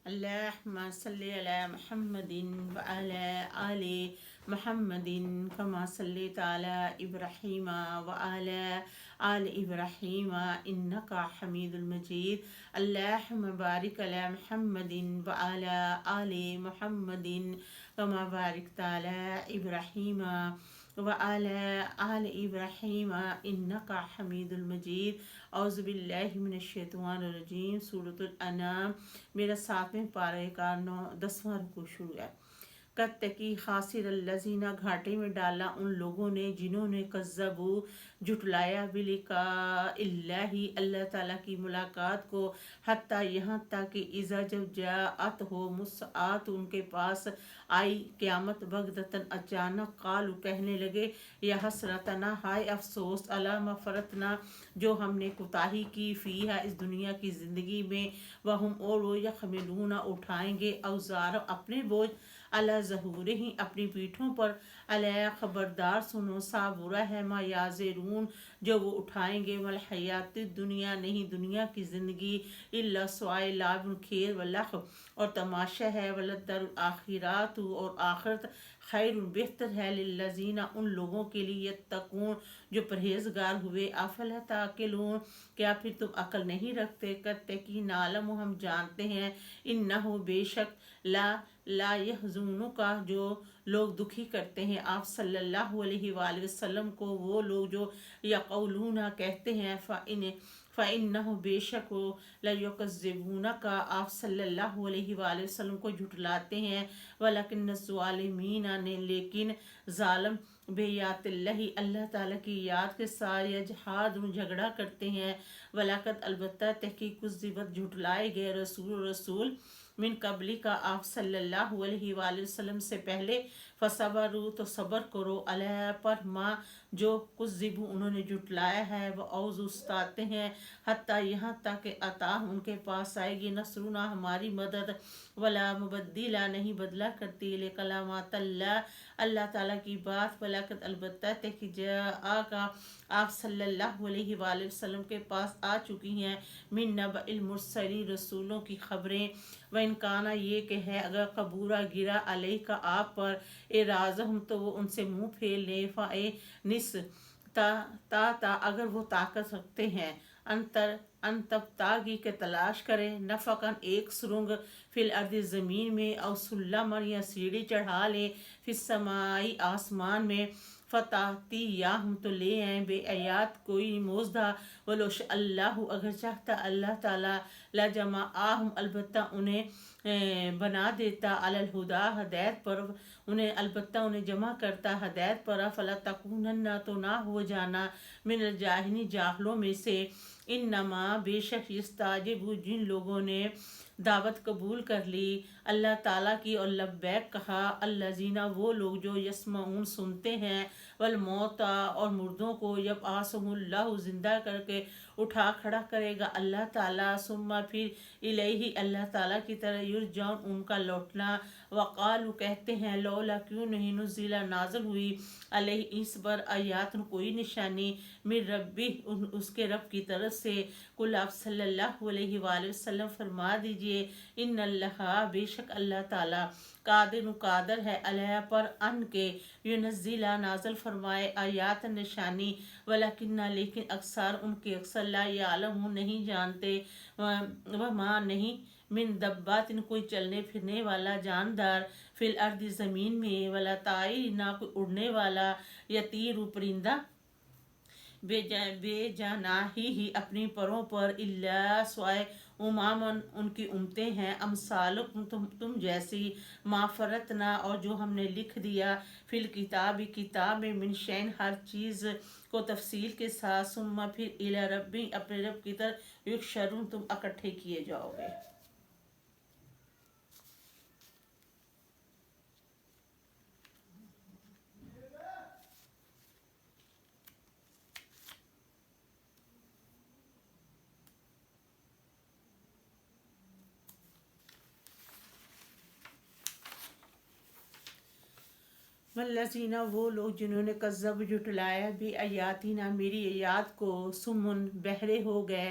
اللهم صل على محمد وعلى آل محمد كما صليت على إبراهيم وعلى آل إبراهيم إنك حميد مجيد. اللهم بارك على محمد وعلى آل محمد كما باركت على إبراهيم وعلى آل إبراهيم إنك حميد المجيد. اعوذ باللہ من الشیطان الرجیم. سورۃ الانعام میرا 7ویں پارے کا 10واں رکوع شروع ہے۔ کتکی خاسر الذین، گھاٹے میں ڈالا ان لوگوں نے جنہوں نے کذبوا، جھٹلایا بلقاء اللہ، اللہ تعالیٰ کی ملاقات کو، حتیٰ یہاں تک کہ اذا جب جاءتہم الساعۃ، ان کے پاس آئی قیامت، بغتۃ اچانک، قالوا کہنے لگے، یا حسرتنا، ہائے افسوس، علی ما فرطنا، جو ہم نے کوتاہی کی، فیہا، اس دنیا کی زندگی میں، وہم، اور وہ، یحملون، اٹھائیں گے، اوزار، اپنے بوجھ، علی ظہورہم، اپنی پیٹھوں پر، الا، خبردار سنو، سا، برا ہے، ما یازرون، جو وہ اٹھائیں گے، والحیات الدنیا، نہیں دنیا کی زندگی، الا، سوائے لعب، کھیل، ولہو، اور تماشا ہے، وللدار الآخرۃ، اور آخرت، خیر، بہتر ہے، للذین، ان لوگوں کے لیے، یتقون، جو پرہیزگار ہوئے، افلا تعقلون، کیا پھر تم عقل نہیں رکھتے؟ کتکی نعلم، ہم جانتے ہیں، انہ، بے شک، لا یحزنک، جو لوگ دکھی کرتے ہیں آپ صلی اللہ علیہ وآلہ وسلم کو، وہ لوگ جو یقولون، کہتے ہیں، فإنہ، بے شک وہ، لیکذبونک، آپ صلی اللہ علیہ وآلہ وسلم کو جھٹلاتے ہیں، ولکن الظالمین، لیکن ظالم، بیات اللہ، اللہ تعالیٰ کی یاد کے ساتھ، یجحدون، جھگڑا کرتے ہیں، ولقد، البتہ، تحقیق، کذبت، جھٹلائے گئے، رسول من قبلی کا، آپ صلی اللہ علیہ وآلہ وسلم سے پہلے، فصبروا، تو صبر کرو، علیہ، پر، ما، جو کذبوا، انہوں نے جھٹلایا ہے، وہ اوذوا، ستاتے ہیں، حتیٰ، یہاں تک کہ اتاہم، ان کے پاس آئے گی، نصرنا، ہماری مدد، ولا مبدل، نہیں بدلہ کرتی، لکلمات اللہ، اللہ تعالیٰ کی بات، ولقد، البتہ، تحقیق، جاءک، آپ صلی اللہ علیہ وآلہ وسلم کے پاس آ چکی ہیں، من نبأ المرسلین، رسولوں کی خبریں، وَإِنْ كَانَ، یہ کہ ہے، اگر کبورا، گرا، علیہ کا، آپ پر، اعراضہم، تو وہ ان سے منہ پھیر لیں، فَإِنِ تا، اگر وہ طاقت رکھتے ہیں، ان تبتغی، کے تلاش کریں، نفقاً، ایک سرنگ، فی الارض، زمین میں، او سلماً، یا سیڑھی چڑھا لیں، فی السماء، آسمان میں، فتأتی، یا ہم، تو لے آئیں، بے آیات، کوئی موجزہ، ولو شاء اللہ، اگر چاہتا اللہ تعالیٰ، لجمعہم، البتہ انہیں بنا دیتا، علی الہدی، ہدایت پر، البتہ انہیں جمع کرتا ہدایت پر، فلا تکونن، تو نہ ہو جانا، من الجاہلین، جاہلوں میں سے، انما، بے شک، یستجیب، جن لوگوں نے دعوت قبول کر لی اللہ تعالیٰ کی اور لبیک کہا، الذین، وہ لوگ جو یسمعون، سنتے ہیں، والموتیٰ، اور مردوں کو، یبعثہم اللہ، زندہ کر کے اٹھا کھڑا کرے گا اللہ تعالیٰ، ثم، پھر، الیہ، اللہ تعالیٰ کی طرح، یرجعون، ان کا لوٹنا، وقالوا، کہتے ہیں، لولا، کیوں نہیں، نزل، نازل ہوئی، علیہ، اس پر، آیات، کوئی نشانی، من ربی، اس کے رب کی طرف سے، قل، آپ صلی اللہ علیہ وآلہ وسلم فرما دیجئے، ان اللہ، بے شک اللہ تعالیٰ، قادر ہے، علیہ پر، ان کے، ینزل، نازل فرمائے، آیات، نشانی، ولیکن، لیکن، اکثر، ان کے اکثر، لا یعلمون، نہیں جانتے، وما، نہیں، من دبات، کوئی چلنے پھرنے والا جاندار، فی الارض، زمین میں، ولا طائر، نہ کوئی اڑنے والا، یطیر، پرندہ، بے جناحی، ہی، اپنی پروں پر، الا، سوائے، امامن، ان کی امتیں ہیں، امثالکم، تم جیسی، ما فرطنا، اور جو ہم نے لکھ دیا، فی الکتاب، کتاب میں، من شین، ہر چیز کو تفصیل کے ساتھ، ثم، پھر، الی ربی، اپنے رب کی طرف، یحشرون، تم اکٹھے کیے جاؤ گے۔ والذین، وہ لوگ جنہوں نے کذب، جھٹلایا، بھی آیاتنا، میری آیات کو، سمن، بہرے ہو گئے،